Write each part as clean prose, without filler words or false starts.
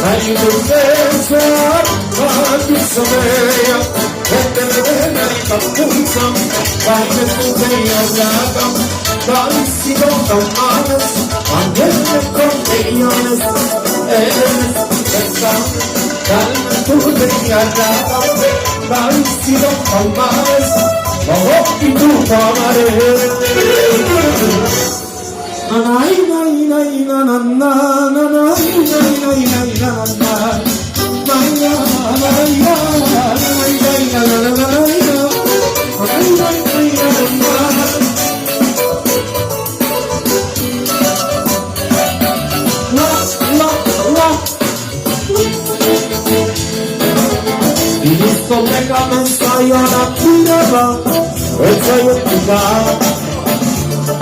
Hai dolcezza, quando sapevo, e te ne capuzza, vai che tu sei arrivata, dai si conta un manes, anche se contigliones, dai tu sei arrivata, dai si conta un manes, ma occhi tu amare. Visto me cammensai alla tirava e sei ottica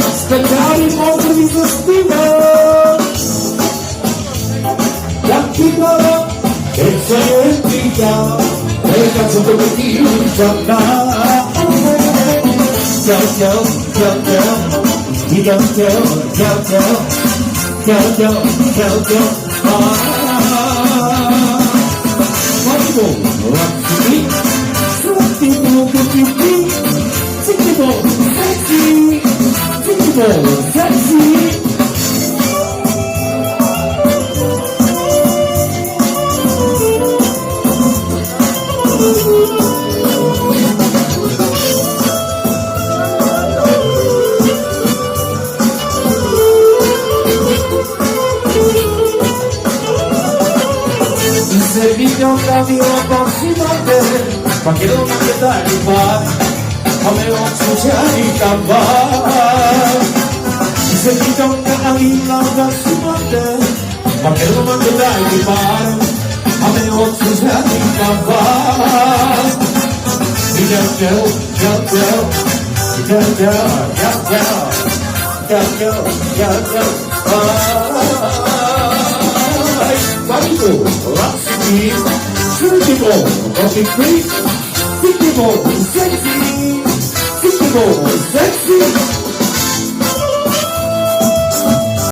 aspettare il mondo di sostima la chitarra che sei ottica e cazzo come ti gioca ciao ciao ciao ciao ciao ciao ciao ciao ciao ciao Sexy. Se vive un cambio possibile, ma che non mi dai di fare, come non succede di campare. Se vive un cambio possibile, ma che non mi dai di fare, come non succede di campare. Quando razzi, sentimo, così qui, sentimo, sexy, sentimo, sexy.